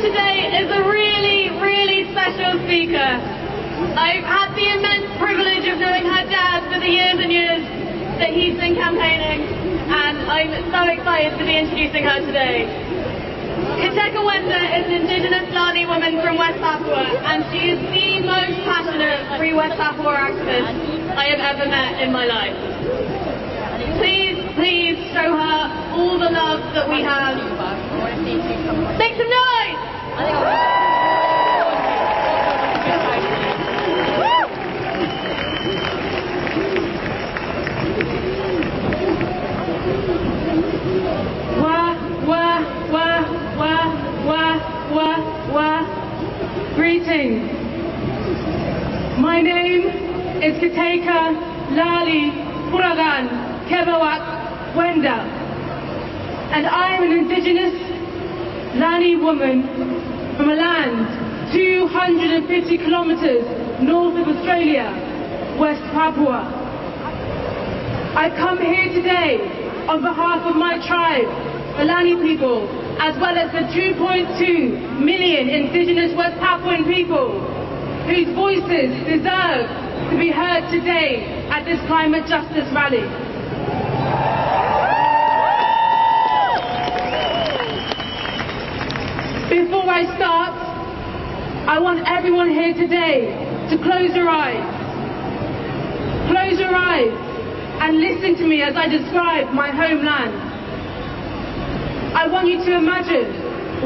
today is a really, really special speaker. I've had the immense privilege of knowing her dad for the years and years that he's been campaigning, and I'm so excited to be introducing her today. Bicara Wenda is an indigenous Lani woman from West Papua, and she is the most passionate free West Papua activist I have ever met in my life. Please, please show her all the love that we have. Make some noise! Greetings. My name is Bicara Lali Puragan Kebawak Wenda, and I am an indigenous Lani woman from a land 250 kilometers north of Australia, West Papua. I come here today on behalf of my tribe, the Lani people, as well as the 2.2 million indigenous West Papuan people whose voices deserve to be heard today at this climate justice rally. Before I start, I want everyone here today to close your eyes. Close your eyes and listen to me as I describe my homeland. I want you to imagine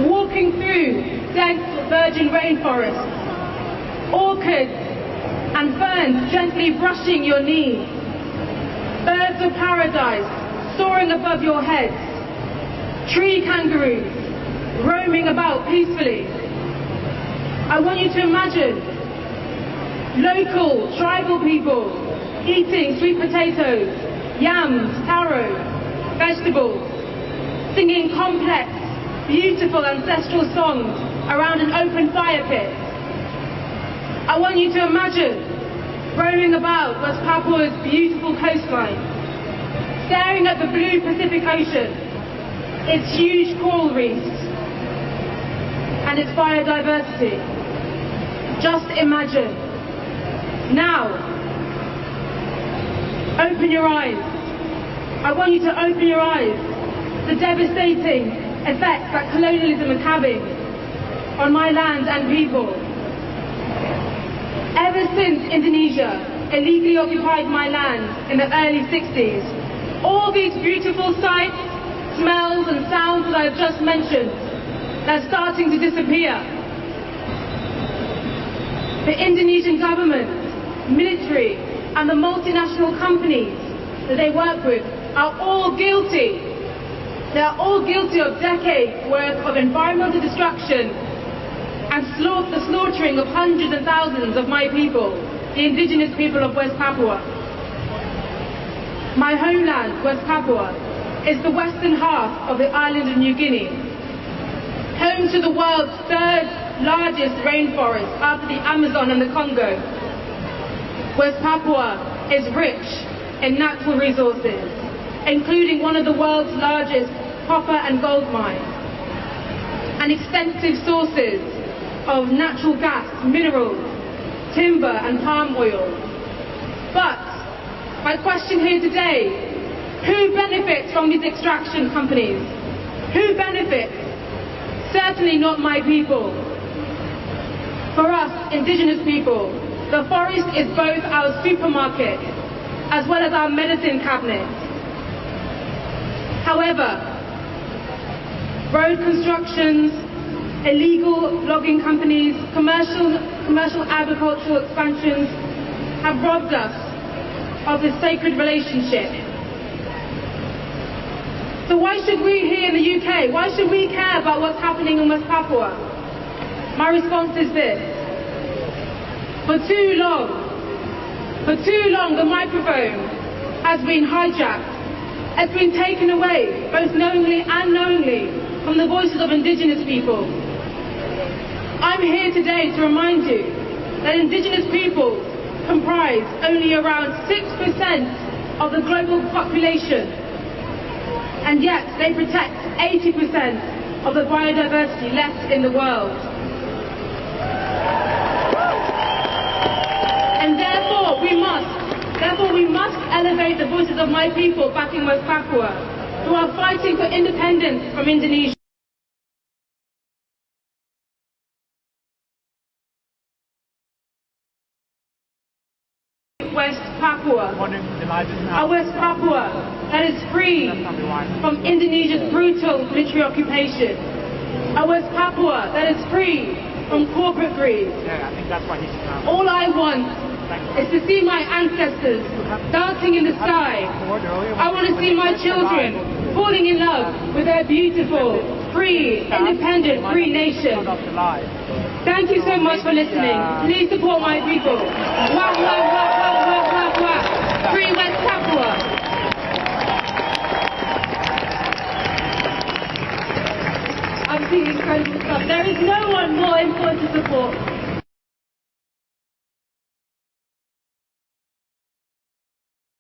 walking through dense virgin rainforests, orchids and ferns gently brushing your knees, birds of paradise soaring above your heads, tree kangaroos roaming about peacefully. I want you to imagine local tribal people eating sweet potatoes, yams, taro, vegetables, singing complex, beautiful ancestral songs around an open fire pit. I want you to imagine roaming about West Papua's beautiful coastline, staring at the blue Pacific Ocean, its huge coral reefs, and its biodiversity. Just imagine. Now, open your eyes. I want you to open your eyes. The devastating effects that colonialism is having on my land and people. Ever since Indonesia illegally occupied my land in the early 60s, all these beautiful sights, smells and sounds that I've just mentioned, they're starting to disappear. The Indonesian government, military and the multinational companies that they work with are all guilty. They are all guilty of decades worth of environmental destruction and the slaughtering of hundreds and thousands of my people, the indigenous people of West Papua. My homeland, West Papua, is the western half of the island of New Guinea, home to the world's third largest rainforest after the Amazon and the Congo. West Papua is rich in natural resources, including one of the world's largest copper and gold mines, and extensive sources of natural gas, minerals, timber and palm oil. But my question here today, who benefits from these extraction companies? Who benefits? Certainly not my people. For us, indigenous people, the forest is both our supermarket as well as our medicine cabinet. However, road constructions, illegal logging companies, commercial agricultural expansions have robbed us of this sacred relationship. So why should we here in the UK, why should we care about what's happening in West Papua? My response is this. For too long, the microphone has been hijacked, has been taken away, both knowingly and unknowingly, from the voices of indigenous people. I'm here today to remind you that indigenous people comprise only around 6% of the global population, and yet they protect 80% of the biodiversity left in the world. And therefore we must elevate the voices of my people back in West Papua, who are fighting for independence from Indonesia. West Papua, a West Papua that is free from Indonesia's brutal military occupation, a West Papua that is free from corporate greed. All I want is to see my ancestors dancing in the sky. I want to see my children falling in love with their beautiful, free, independent, free nation. Thank you so much for listening. Please support my people. Wah, wah, wah, wah, wah, wah, wah. Free West Papua. I'm seeing incredible stuff. There is no one more important to support.